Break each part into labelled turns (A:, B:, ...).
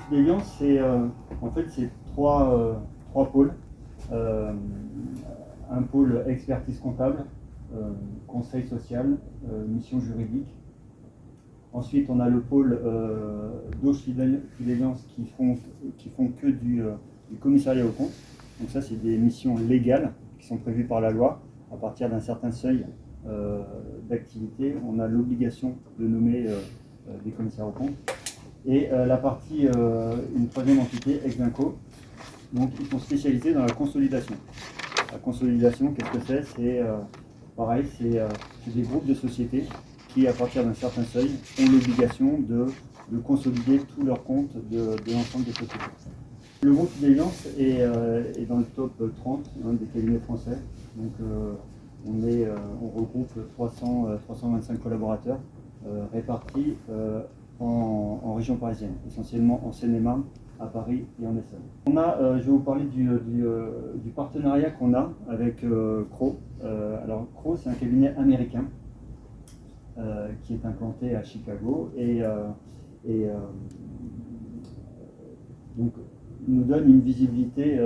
A: Fidelian, c'est en fait c'est trois pôles. Un pôle expertise comptable, conseil social, mission juridique. Ensuite, on a le pôle d'Auge Fideliance qui font que du commissariat aux comptes. Donc ça, c'est des missions légales qui sont prévues par la loi. À partir d'un certain seuil d'activité, on a l'obligation de nommer des commissaires aux comptes. Et la partie, une troisième entité, Exinco, donc ils sont spécialisés dans la consolidation. La consolidation, qu'est-ce que c'est? C'est pareil, c'est des groupes de sociétés qui, à partir d'un certain seuil, ont l'obligation de consolider tous leurs comptes de l'ensemble des sociétés. Le groupe Fideliance est dans le top 30 des cabinets français. Donc on regroupe 325 collaborateurs répartis en région parisienne, essentiellement en Seine-et-Marne, à Paris et en Essonne. Je vais vous parler du partenariat qu'on a avec Crowe. Alors Crowe, c'est un cabinet américain qui est implanté à Chicago et donc nous donne une visibilité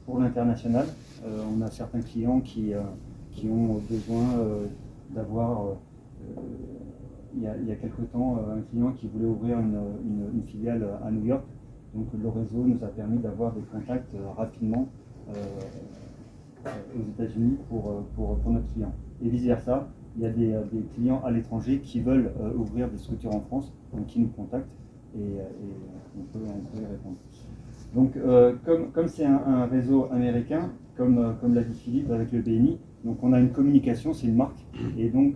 A: pour l'international. On a certains clients qui ont besoin d'avoir, il y a quelque temps, un client qui voulait ouvrir une filiale à New York. Donc le réseau nous a permis d'avoir des contacts rapidement aux États-Unis pour notre client. Et vice-versa, il y a des clients à l'étranger qui veulent ouvrir des structures en France, donc qui nous contactent et on peut y répondre. Donc comme c'est un réseau américain, comme l'a dit Philippe avec le BNI, donc on a une communication, c'est une marque, et donc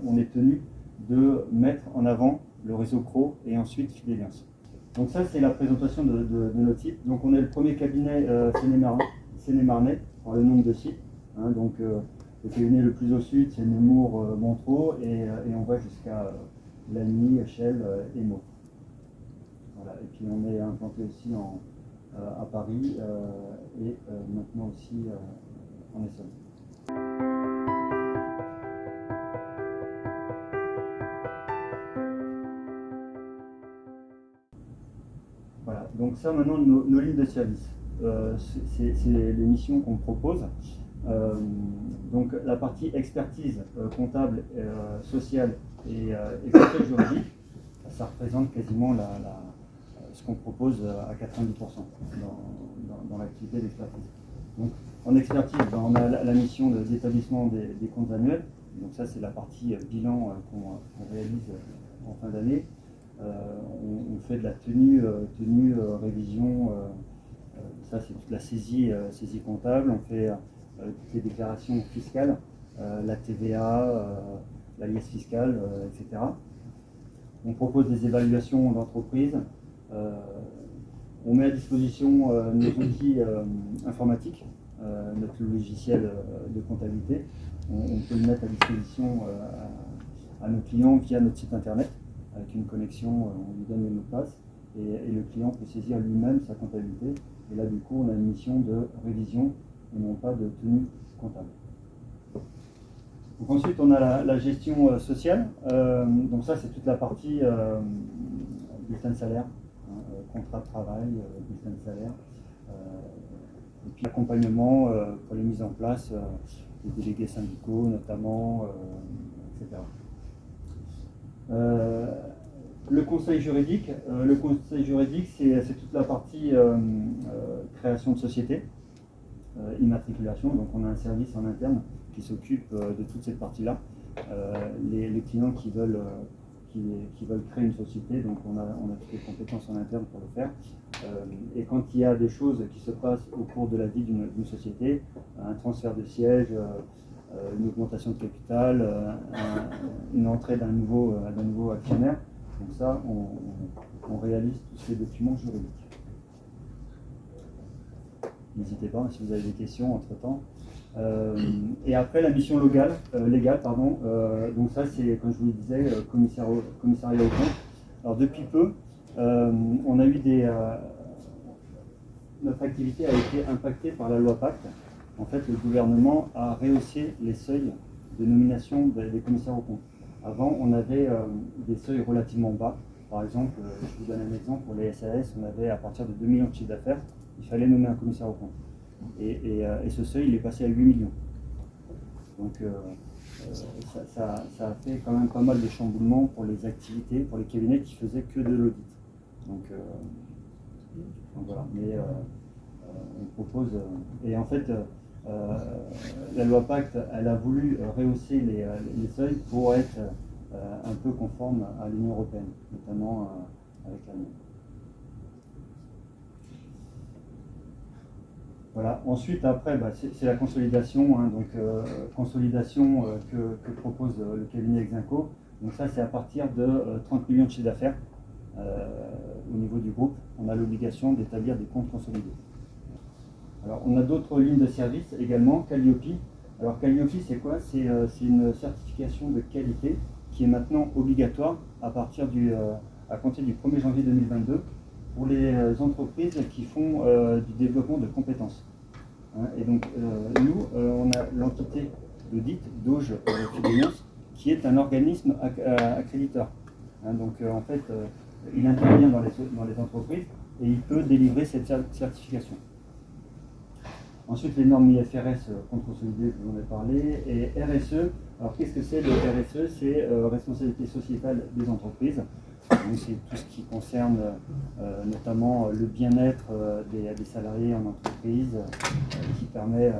A: on est tenu de mettre en avant le réseau Crowe et ensuite Fideliance. Donc ça, c'est la présentation de notre site. Donc on est le premier cabinet Seine-et-Marnais par le nombre de sites. Donc le cabinet le plus au sud, c'est Nemours, Montreux, et on va jusqu'à Lagny, Chelles et Meaux. Voilà. Et puis on est implanté aussi à Paris et maintenant aussi en Essonne. Voilà, donc ça maintenant nos lignes de service, c'est les missions qu'on propose. Donc la partie expertise comptable, sociale et conseil juridique, ça représente quasiment ce qu'on propose à 90% dans l'activité d'expertise. Donc en expertise, on a la mission d'établissement des comptes annuels. Donc ça, c'est la partie bilan qu'on réalise en fin d'année. On fait de la tenue, révision, ça c'est toute la saisie comptable. On fait toutes les déclarations fiscales, la TVA, la liesse fiscale, etc. On propose des évaluations d'entreprise. On met à disposition nos outils informatiques, notre logiciel de comptabilité. On peut le mettre à disposition à nos clients via notre site internet. Avec une connexion, on lui donne le mot de passe et le client peut saisir lui-même sa comptabilité. Et là, du coup, on a une mission de révision et non pas de tenue comptable. Donc ensuite, on a la gestion sociale. Donc ça, c'est toute la partie bulletin de salaire, contrat de travail, bulletin de salaire. Et puis l'accompagnement pour les mises en place des délégués syndicaux, notamment, etc. Le conseil juridique, c'est toute la partie création de société, immatriculation. Donc on a un service en interne qui s'occupe de toute cette partie-là. Les clients qui veulent créer une société, donc on a toutes les compétences en interne pour le faire. Et quand il y a des choses qui se passent au cours de la vie d'une société, un transfert de siège, une augmentation de capital, une entrée d'un nouveau actionnaire. Donc ça, on réalise tous ces documents juridiques. N'hésitez pas si vous avez des questions entre-temps. Et après, la mission légale, donc ça, c'est, comme je vous le disais, commissariat aux comptes. Alors depuis peu, on a eu notre activité a été impactée par la loi Pacte. En fait, le gouvernement a rehaussé les seuils de nomination des commissaires aux comptes. Avant, on avait des seuils relativement bas. Par exemple, je vous donne un exemple, pour les SAS, on avait à partir de 2 millions de chiffre d'affaires, il fallait nommer un commissaire aux comptes. Et ce seuil, il est passé à 8 millions. Donc ça a fait quand même pas mal de chamboulements pour les activités, pour les cabinets qui faisaient que de l'audit. Donc voilà, mais on propose, et en fait, la loi Pacte, elle a voulu rehausser les seuils pour être un peu conforme à l'Union européenne, notamment avec l'Allemagne. Voilà. Ensuite, après, c'est la consolidation, hein, donc consolidation que propose le cabinet Exinco. Donc ça, c'est à partir de 30 millions de chiffre d'affaires au niveau du groupe. On a l'obligation d'établir des comptes consolidés. Alors, on a d'autres lignes de service également, Calliope. Alors, Calliope, c'est quoi? C'est une certification de qualité qui est maintenant obligatoire à compter du 1er janvier 2022 pour les entreprises qui font du développement de compétences. Hein, et donc, nous, on a l'entité d'audit, Doge Finance, qui est un organisme accréditeur. Hein, donc, en fait, il intervient dans les entreprises et il peut délivrer cette certification. Ensuite, les normes IFRS, compte consolidé, je vous en ai parlé, et RSE. Alors, qu'est-ce que c'est le RSE? C'est responsabilité sociétale des entreprises. Donc, c'est tout ce qui concerne notamment le bien-être des salariés en entreprise, qui permet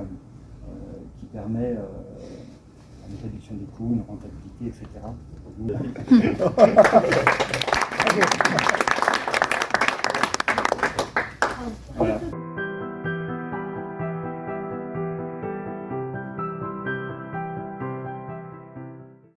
A: une réduction des coûts, une rentabilité, etc. Voilà.